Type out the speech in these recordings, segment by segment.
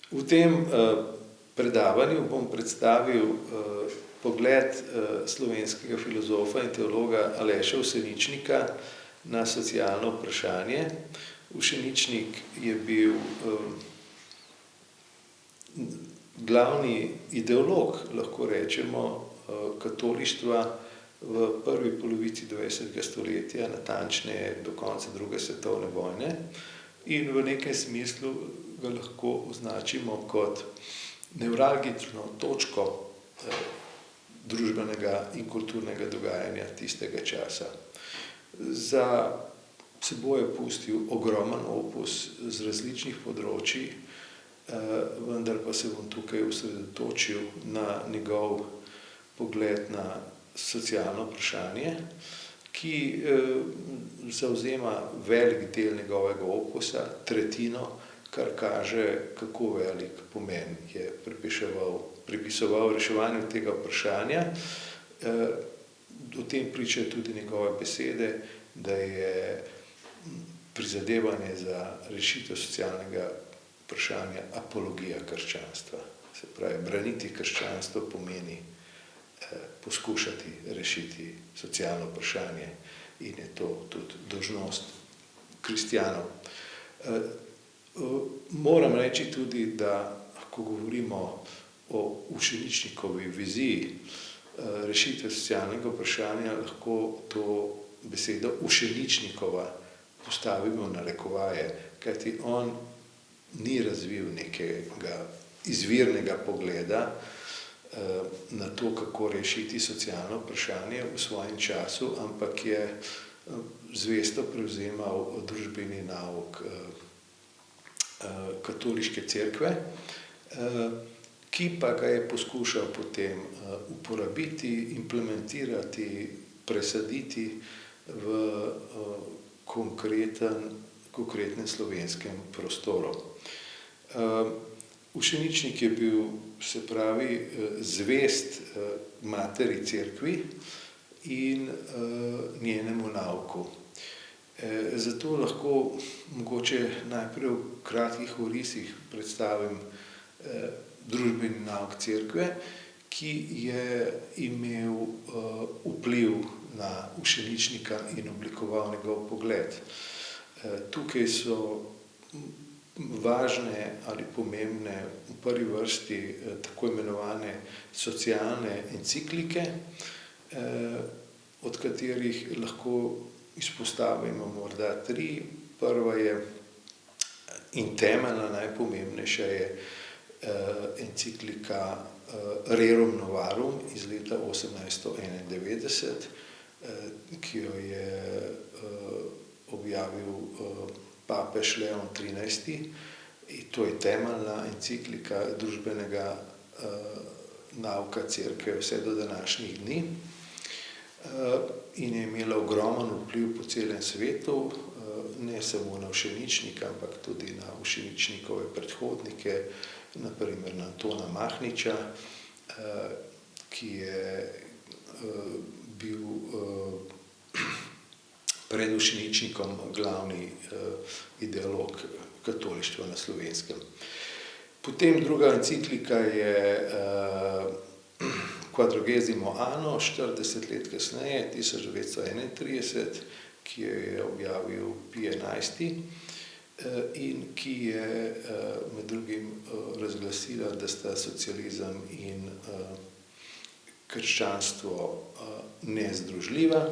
V tem predavanju bom predstavil pogled slovenskega filozofa in teologa Aleša Avseničnika na socialno vprašanje. Avseničnik je bil glavni ideolog, lahko rečemo, katolištva v prvi polovici 20. stoletja, natančneje do konca druge svetovne vojne, in v nekem smislu ga lahko označimo kot nevralgično točko družbenega in kulturnega dogajanja tistega časa. Za seboj je pustil ogromen opus z različnih področij, vendar pa se bom tukaj osredotočil na njegov pogled na socialno vprašanje, ki zavzema velik del njegovega opusa, tretjino, kar kaže, kako velik pomen je pripisoval reševanju tega vprašanja. O tem pričajo tudi njegove besede, da je prizadevanje za rešitev socialnega vprašanja apologija krščanstva. Se pravi, braniti krščanstvo pomeni poskušati rešiti socialno vprašanje in je to tudi dolžnost kristjanov. Moram reči tudi, da ko govorimo o Avseničnikovi viziji rešitve socialnega vprašanja, lahko to besedo Avseničnikova postavimo v narekovaje, kajti on ni razvil nekega izvirnega pogleda na to, kako rešiti socialno vprašanje v svojem času, ampak je zvesto prevzemal družbeni nauk katoliške cerkve, ki pa ga je poskušal potem uporabiti, implementirati, presaditi v konkretnem slovenskem prostoru. Avseničnik je bil, se pravi, zvest materi cerkvi in njenemu nauku. Zato lahko mogoče najprej v kratkih orisih predstavim družbeni nauk cerkve, ki je imel vpliv na Avseničnika in oblikoval njegov pogled. Tukaj so važne ali pomembne v prvi vrsti tako imenovane socialne enciklike, od katerih lahko izpostavimo morda tri. Prva je in temeljna, najpomembnejša je enciklika Rerum Novarum iz leta 1891, ki jo je objavil papež Leon XIII. To je temeljna enciklika družbenega nauka cerkve vse do današnjih dni in je imela ogromen vpliv po celem svetu, ne samo na Avseničnika, ampak tudi na Avseničnikove predhodnike, na primer na Antona Mahniča, ki je bil pred Avseničnikom glavni ideolog katolištva na Slovenskem. Potem druga enciklika je Quadragesimo Anno, 40 let kasneje, 1931, ki jo je objavil Pij XI. In ki je med drugim razglasila, da sta socializem in krščanstvo nezdružljiva.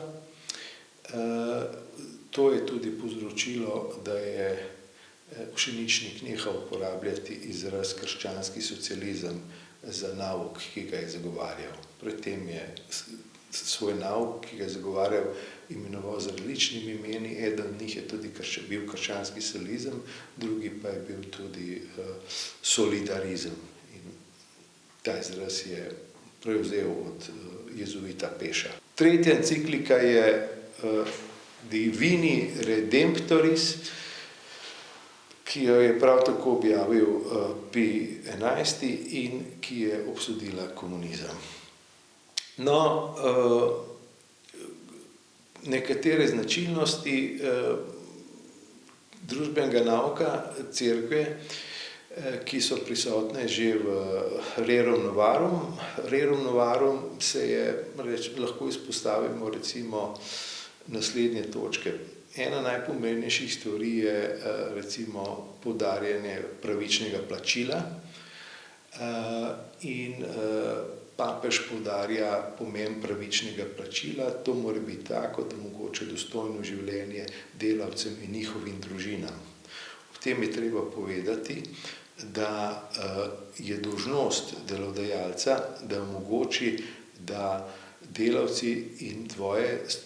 To je tudi povzročilo, da je Avseničnik nehal uporabljati izraz krščanski socializem za nauk, ki ga je zagovarjal. Pred tem je svoj nauk, ki ga je zagovarjal, imenoval z različnimi imeni. Eden od njih je tudi bil krščanski socializem, drugi pa je bil tudi solidarizem. In ta izraz je prevzel od jezuita Peša. Tretja enciklika je Divini Redemptoris, ki jo je prav tako objavil Pij XI. In ki je obsodila komunizem. No, nekatere značilnosti družbenega nauka cerkve ki so prisotne že v Rerum Novarum. Rerum Novarum se je, lahko izpostavimo recimo naslednje točke. Ena najpomembnejših stvari je recimo poudarjanje pravičnega plačila in papež poudarja pomen pravičnega plačila. To mora biti tako, da omogoča dostojno življenje delavcem in njihovim družinam. Ob tem je treba povedati, da je dolžnost delodajalca, da omogoči, da delavci in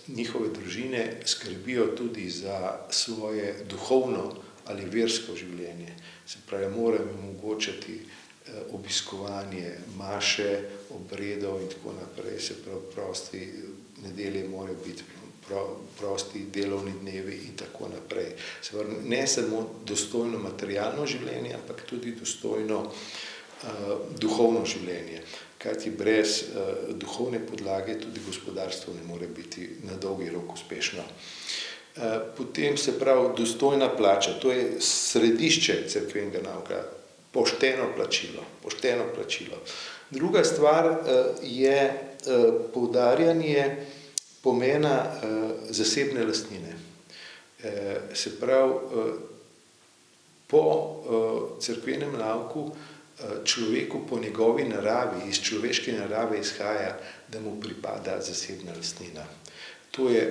njihove družine skrbijo tudi za svoje duhovno ali versko življenje. Se pravi, morajo omogočati obiskovanje maše, obredov in tako naprej, se pravi, prosti nedelje morajo biti prosti delovni dnevi in tako naprej. Se pravi, ne samo dostojno materialno življenje, ampak tudi dostojno duhovno življenje. Kajti brez duhovne podlage tudi gospodarstvo ne more biti na dolgi rok uspešno. Potem se pravi dostojna plača, to je središče cerkvenega nauka, pošteno plačilo. Druga stvar je poudarjanje pomena zasebne lastnine. Se pravi, po cerkvenem nauku človeku po njegovi naravi, iz človeške narave izhaja, da mu pripada zasebna lastnina. To je,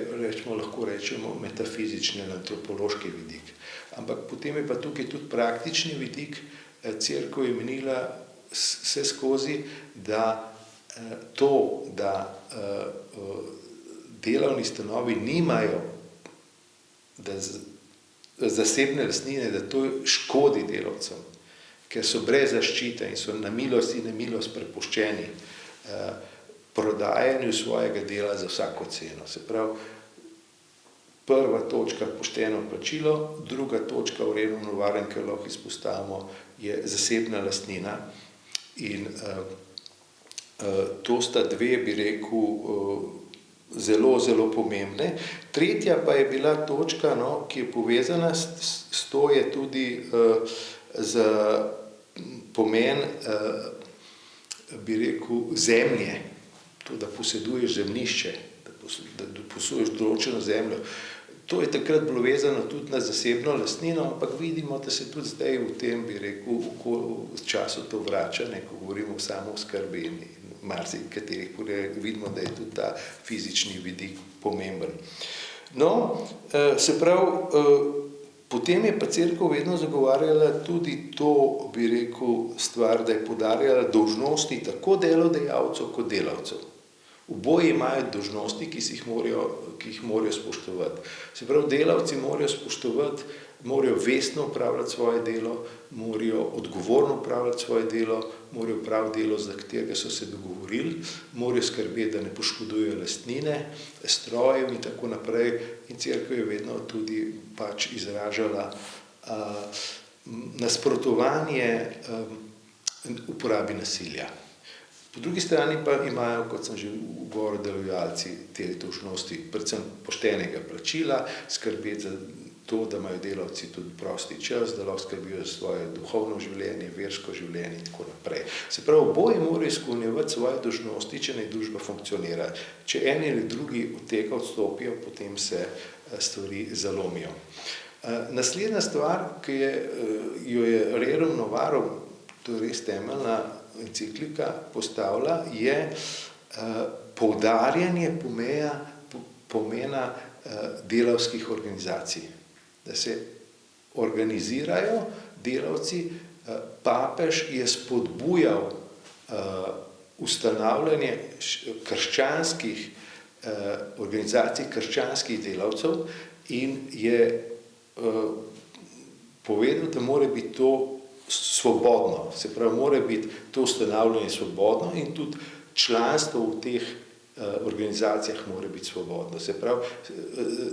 lahko rečemo, metafizični ali antropološki vidik. Ampak potem je pa tukaj tudi praktični vidik. Cerkev je menila vse skozi, da to, da delovni stanovi nimajo zasebne lastnine, da to škodi delavcem, ker so brez zaščite in so na milost in nemilost prepuščeni prodajanju svojega dela za vsako ceno. Se pravi, prva točka pošteno plačilo, druga točka v Rerum Novarum, ki lahko izpostavimo, je zasebna lastnina. In to sta dve, bi rekel, zelo, zelo pomembne. Tretja pa je bila točka, ki je povezana s to, je tudi za pomen, bi rekel, zemlje, to, da poseduješ zemljišče, da poseduješ določeno zemljo. To je takrat bilo vezano tudi na zasebno lastnino, ampak vidimo, da se tudi zdaj v tem, bi rekel, v času to vrača, ko govorimo o samooskrbi in marsikaterih vidimo, da je tudi ta fizični vidik pomemben. Se pravi, potem je pa cerkev vedno zagovarjala tudi to, bi rekel, stvar, da je poudarjala dolžnosti tako delodajalcev kot delavcev. Oboji imajo dolžnosti, ki jih morajo spoštovati. Se pravi, delavci morajo spoštovati, morajo vestno opravljati svoje delo, morajo odgovorno opravljati svoje delo, morajo opraviti delo, za katerega so se dogovorili, morajo skrbeti, da ne poškodujejo lastnine, strojev in tako naprej. In cerkev je vedno tudi izražala nasprotovanje uporabi nasilja. Po drugi strani pa imajo, kot sem že govoril, delodajalci te dolžnosti, predvsem poštenega plačila, skrbeti za to, da imajo delavci tudi prosti čas, da lahko skrbijo za svoje duhovno življenje, versko življenje in tako naprej. Se pravi, oboji morajo izpolnjevati svoje dolžnosti, če naj družba funkcionira. Če eni ali drugi od tega odstopijo, potem se stvari zalomijo. Naslednja stvar, ki jo je Rerum Novarum, to je res temeljna enciklika, postavlja, je poudarjanje pomena delavskih organizacij. Da se organizirajo delavci. Papež je spodbujal ustanavljanje krščanskih organizacij, krščanskih delavcev in je povedal, da mora biti to svobodno, se pravi, mora biti to ustanavljanje svobodno in tudi članstvo v teh organizacijah mora biti svobodno. Se pravi,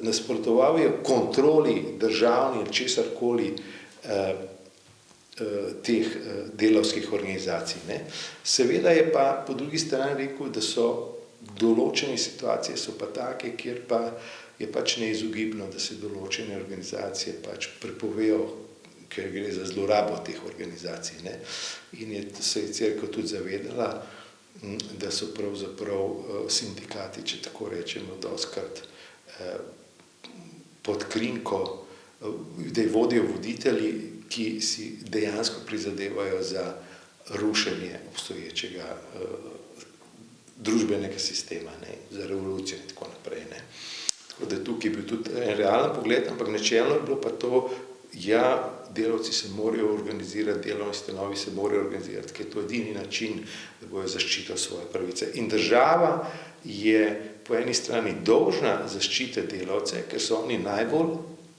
nasprotoval je kontroli državni ali česarkoli teh delavskih organizacij. Seveda je pa po drugi strani rekel, da so določene situacije so pa take, kjer pa je neizogibno, da se določene organizacije prepovejo ker gre za zlorabo teh organizacij, ne. In se je cerkev tudi zavedala, da so pravzaprav sindikati, če tako rečemo, dostikrat pod krinko, da jih vodijo voditelji, ki si dejansko prizadevajo za rušenje obstoječega družbenega sistema, ne, za revolucijo in tako naprej, ne. Tako da tukaj je bil tudi en realen pogled, ampak načelno je bilo pa to, ja, delavci se morajo organizirati, delovni stanovi se morajo organizirati, ker je to edini način, da bojo zaščitili svoje pravice. In država je po eni strani dolžna zaščititi delavce, ker so oni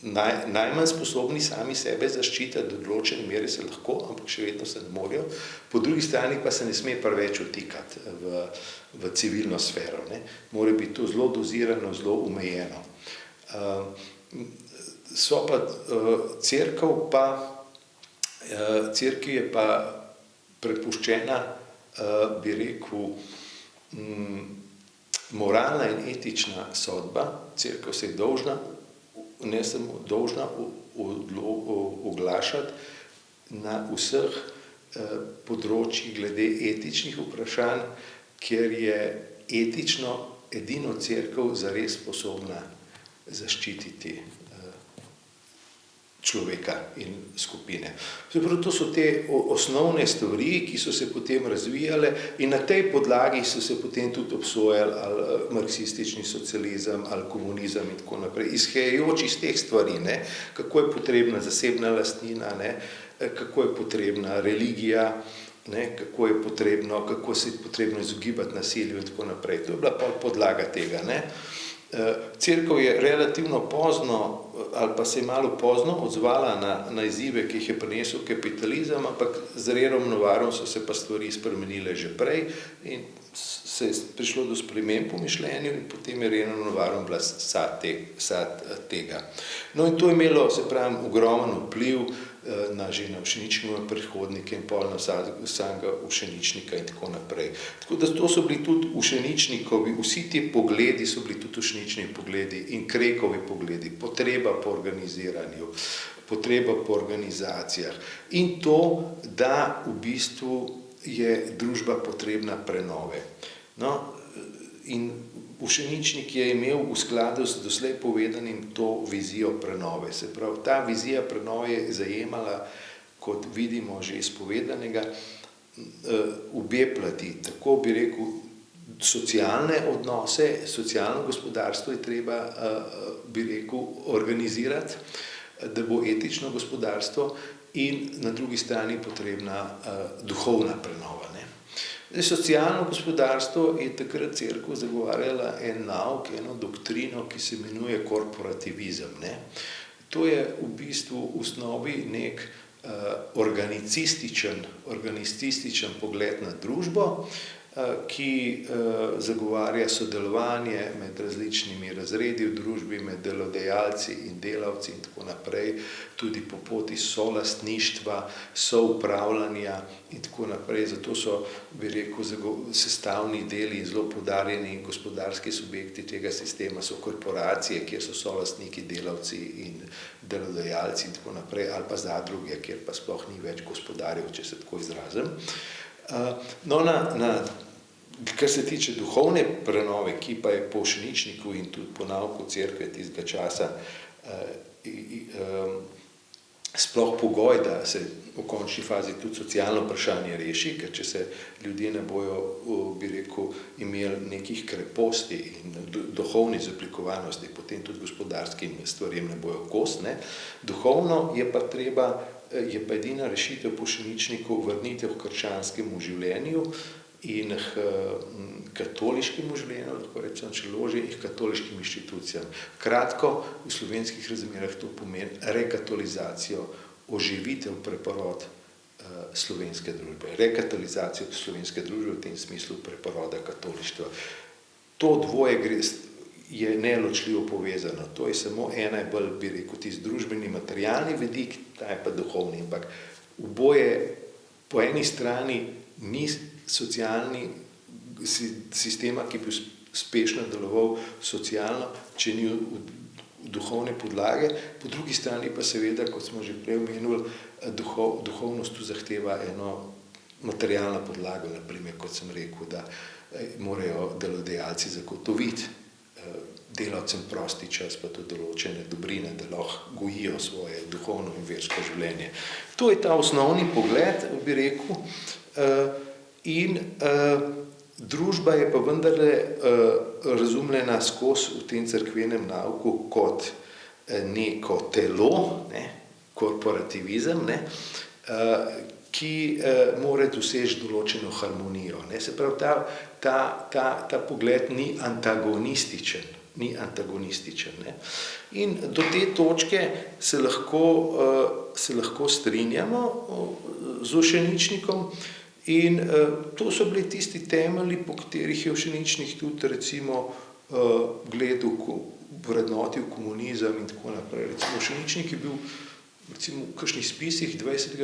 najmanj sposobni sami sebe zaščititi, do določene mere se lahko, ampak še vedno se ne morejo. Po drugi strani pa se ne sme preveč vtikati v civilno sfero, ne. Mora biti to zelo dozirano, zelo omejeno. So pa cerkev je pa prepuščena, bi rekel, moralna in etična sodba. Cerkev se je dolžna, ne samo dolžna oglašati na vseh področjih glede etičnih vprašanj, ker je etično edino cerkev zares sposobna zaščititi človeka in skupine. To so te osnovne stvari, ki so se potem razvijale in na tej podlagi so se potem tudi obsojali ali marksistični socializem ali komunizem in tako naprej, izhajajoč iz teh stvari, ne, kako je potrebna zasebna lastnina, ne, kako je potrebna religija, ne, kako se je potrebno izogibati nasilju in tako naprej. To je bila podlaga tega, ne. Cerkev je relativno pozno ali pa se je malo pozno odzvala na izzive, ki jih je prinesel kapitalizem, ampak z Renom Novarom so se pa stvari spremenile že prej in se je prišlo do sprememb v mišljenju in potem je Renom Novarom bila sad tega. No in to je imelo, se pravim, ogromen vpliv že na Ušeničkove predhodnike in pol na samega Ušeničnika in tako naprej. Tako da to so bili tudi Ušeničnikovi, vsi ti pogledi so bili tudi Ušenični pogledi in Krekovi pogledi, potreba po organiziranju, potreba po organizacijah in to, da v bistvu je družba potrebna prenove. No, in Ušeničnik je imel v skladu s doslej povedanim to vizijo prenove. Se pravi, ta vizija prenove je zajemala, kot vidimo že iz povedanega, obe plati. Tako bi rekel, socialne odnose, socialno gospodarstvo je treba, bi rekel, organizirati, da bo etično gospodarstvo in na drugi strani potrebna duhovna prenova, ne. Socialno gospodarstvo je takrat cerkev zagovarjala en nauk, eno doktrino, ki se imenuje korporativizem, ne. To je v bistvu v osnovi nek organicističen pogled na družbo, ki zagovarja sodelovanje med različnimi razredi v družbi, med delodajalci in delavci in tako naprej, tudi po poti solastništva, soupravljanja in tako naprej. Zato so, bi rekel, sestavni deli zelo poudarjeni gospodarski subjekti tega sistema so korporacije, kjer so solastniki delavci in delodajalci in tako naprej, ali pa zadruge, kjer pa sploh ni več gospodarjev, če se tako izrazim. No, kar se tiče duhovne prenove, ki pa je po Ušeničniku in tudi po nauku cerkve tistega časa sploh pogoj, da se v končni fazi tudi socialno vprašanje reši, ker če se ljudje ne bojo, bi rekel, imeli nekih kreposti in duhovne izoblikovanosti, potem tudi gospodarskim stvarem ne bojo kos, ne. Duhovno je pa edina rešitev po Ušeničniku vrnitev k krščanskemu življenju in katoliškemu življenju, lahko rečem, če loži, in katoliškim inštitucijam. Kratko, v slovenskih razmerah to pomeni rekatolizacijo, oživitev, preporod slovenske družbe. Rekatolizacijo slovenske družbe v tem smislu preporoda katolištva. To dvoje je neločljivo povezano. To je samo ena je bolj, bi rekel, tisti družbeni materialni vidik, ta je pa duhovni. Ampak oboje po eni strani ni socialni sistema, ki bi uspešno deloval socialno, če ni duhovne podlage, po drugi strani pa seveda, kot smo že prej omenili, duhovnost tu zahteva eno materialno podlago, na primer, kot sem rekel, da morajo delodajalci zagotoviti delavcem prosti čas, pa tudi določene dobrine, da lahko gojijo svoje duhovno in versko življenje. To je ta osnovni pogled, bi rekel, in družba je pa vendarle razumljena skozi v tem cerkvenem nauku kot neko telo, ne, korporativizem, ne, ki mora doseči določeno harmonijo. Ne. Se pravi, ta pogled ni antagonističen. Ne. In do te točke se lahko strinjamo z Ušeničnikom in to so bili tisti temelji, po katerih je Ušeničnik tudi recimo gledal, vrednotil komunizem in tako naprej. Recimo Ušeničnik je bil recimo v kakšnih spisih v 20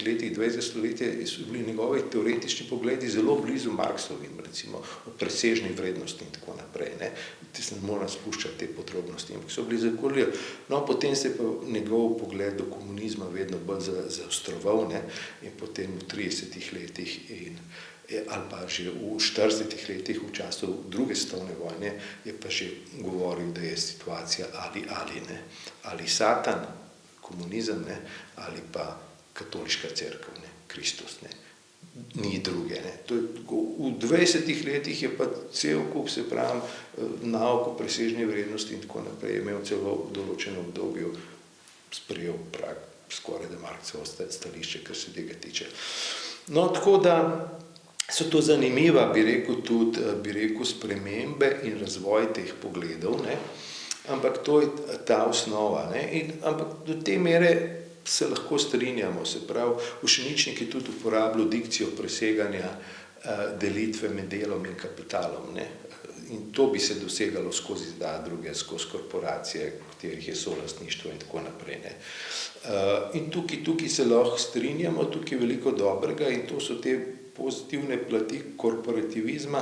letih 20. stoletja so bili njegovi teoretični pogledi zelo blizu Marxovim, recimo o presežni vrednosti in tako naprej. Ne. Se ne moram spuščati te podrobnosti, ampak so bili zakolje. No, potem se je pa njegov pogled do komunizma vedno bolj zaostroval, ne, in potem v 30 letih ali pa že v 40 letih v času druge svetovne vojne je pa že govoril, da je situacija ali ne. Ali Satan, komunizem, ne, ali pa katoliška cerkev, ne, Kristus, ne. Ni druge, ne. To je, v 20 letih je pa cel kup, se pravi, nauk o presežni vrednosti in tako naprej, je imel celo v določenem obdobju sprejel skoraj da Marxovo stališče, kar se tega tiče. No, tako da so to zanimiva, bi rekel, spremembe in razvoj teh pogledov, ne, ampak to je ta osnova, ne, ampak do te mere se lahko strinjamo, se pravi, Ušeničnik je tudi uporabljal dikcijo preseganja delitve med delom in kapitalom, ne, in to bi se dosegalo skozi zadruge, skozi korporacije, katerih je solastništvo in tako naprej, ne. In tukaj se lahko strinjamo, tukaj je veliko dobrega in to so te pozitivne plati korporativizma,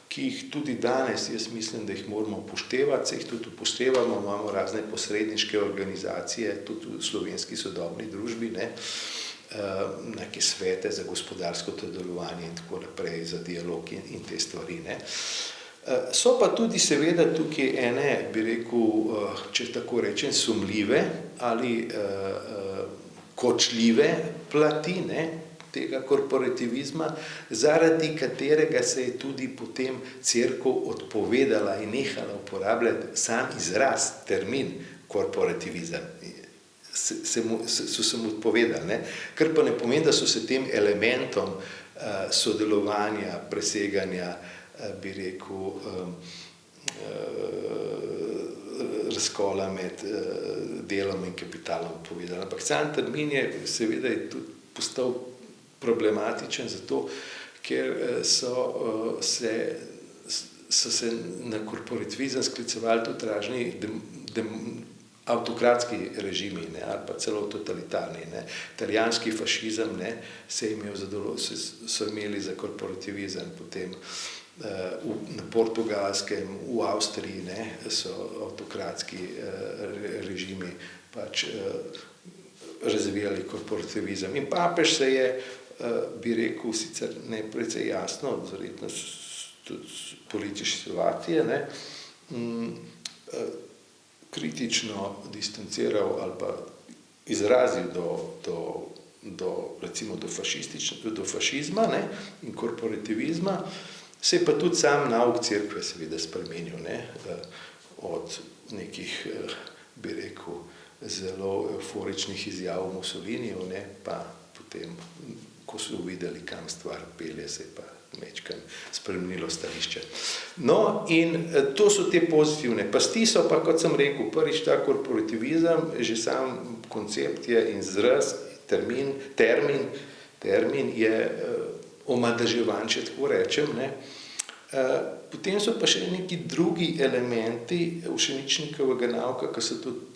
ki jih tudi danes, jaz mislim, da jih moramo upoštevati, se jih tudi upoštevamo, imamo razne posredniške organizacije, tudi v slovenski sodobni družbi, ne, neke svete za gospodarsko delovanje in tako naprej, za dialog in te stvari, ne. So pa tudi seveda tukaj ene, bi rekel, če tako rečem, sumljive ali kočljive plati, ne, tega korporativizma, zaradi katerega se je tudi potem cerkev odpovedala in nehala uporabljati sam izraz, termin korporativizem. So se mu odpovedali, ne? Kar pa ne pomeni, da so se tem elementom sodelovanja, preseganja, bi rekel, razkola med delom in kapitalom odpovedali. Ampak sam termin je seveda tudi postal problematičen zato, ker so se na korporativizem sklicevali tudi razni avtokratski režimi, ne, ali pa celo totalitarni, ne. Italijanski fašizem, ne, so imeli za korporativizem, potem na Portugalskem, v Avstriji, ne, so avtokratski režimi pač razvijali korporativizem. In papež se je, bi rekel, sicer ne precej jasno, verjetno tudi politične situacije, ne, kritično distanciral ali pa izrazil do fašizma, ne, in korporativizma, se je pa tudi sam nauk cerkve seveda spremenil, ne, od nekih, bi rekel, zelo euforičnih izjav Mussolinijev, ne, pa potem, ko so videli, kam stvar pelje, se je pa majčkeno spremenilo stališče. No, in to so te pozitivne. Pasti so pa, kot sem rekel, prvič ta korporativizem, že sam koncept je izraz, termin je omadeževan, če tako rečem, ne. Potem so pa še neki drugi elementi Ušeničnikovega nauka,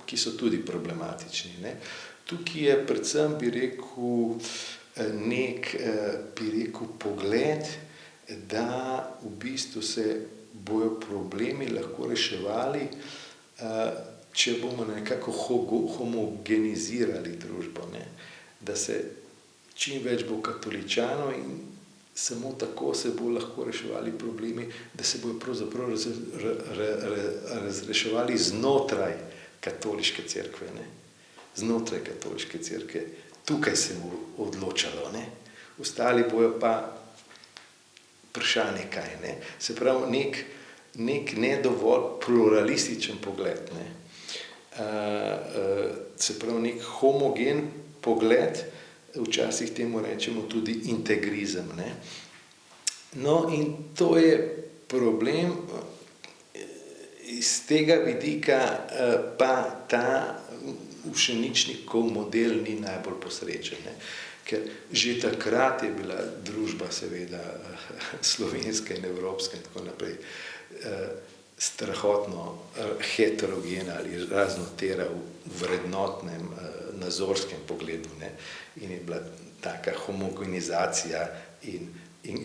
ki so tudi problematični, ne. Tukaj je predvsem, bi rekel, pogled, da v bistvu se bojo problemi lahko reševali če bomo nekako homogenizirali družbo, ne, da se čim več bo katoličanov in samo tako se bo lahko reševali problemi, da se bojo pravzaprav razreševali znotraj katoliške cerkve, ne. Znotraj katoliške cerkve. Tukaj se bo odločalo, ne. Ostali bojo pa vprašanje kaj, ne. Se pravi, nek ne dovolj pluralističen pogled, ne. Se pravi, nek homogen pogled, včasih temu rečemo tudi integrizem, ne. No, in to je problem, iz tega vidika pa ta Ušeničnikov model ni najbolj posrečen, ne. Ker že takrat je bila družba seveda slovenska in evropska in tako naprej strahotno heterogena ali raznotera v vrednotnem nazorskem pogledu, ne. In je bila taka homogenizacija in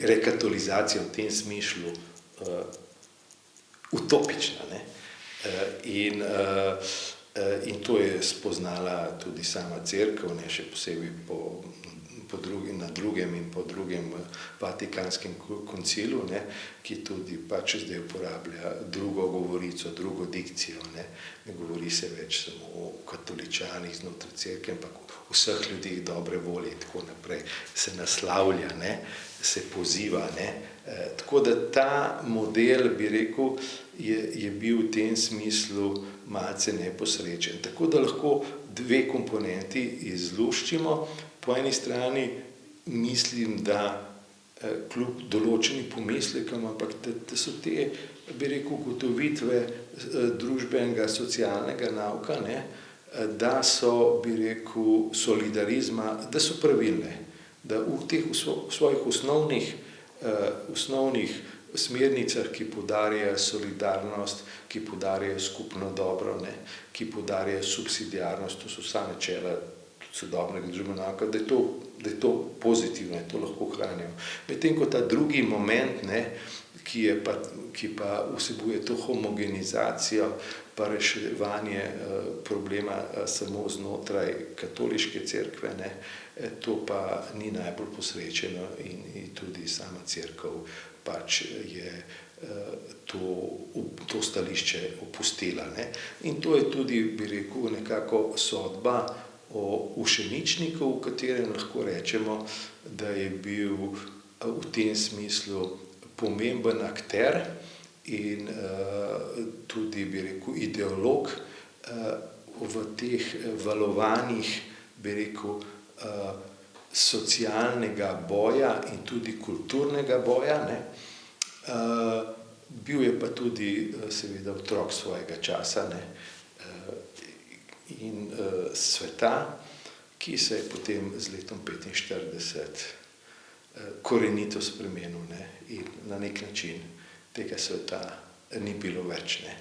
rekatolizacija v tem smislu utopična, ne. In to je spoznala tudi sama cerkev, ne, še posebej na drugem in po drugem Vatikanskem koncilu, ne, ki tudi pač zdaj uporablja drugo govorico, drugo dikcijo, ne. Ne govori se več samo o katoličanih znotraj cerkve, ampak vseh ljudeh dobre volje in tako naprej. Se naslavlja, ne, se poziva, ne. Tako da ta model, bi rekel, je bil v tem smislu malce neposrečen. Tako da lahko dve komponenti izluščimo. Po eni strani mislim, da kljub določenim pomislekom, ampak da so te, bi rekel, ugotovitve družbenega, socialnega nauka, ne, da so, bi rekel, solidarizma, da so pravilne, da v teh svojih osnovnih smernicah, ki poudarjajo solidarnost, ki poudarjajo skupno dobro, ne, ki poudarjajo subsidiarnost, to so vsa načela sodobnega družbenega nauka, da je to pozitivno, da to lahko ohranimo. Medtem ko ta drugi moment, ne, ki pa vsebuje to homogenizacijo pa reševanje problema samo znotraj katoliške cerkve, ne, to pa ni najbolj posrečeno in tudi sama cerkev pač je to stališče opustila, ne. In to je tudi, bi rekel, nekako sodba o Ušeničniku, v katerem lahko rečemo, da je bil v tem smislu pomemben akter in tudi, bi rekel, ideolog v teh valovanjih, bi rekel, socialnega boja in tudi kulturnega boja, ne. Bil je pa tudi seveda otrok svojega časa, ne, in sveta, ki se je potem z letom 1945 korenito spremenil, ne, in na nek način tega sveta ni bilo več, ne.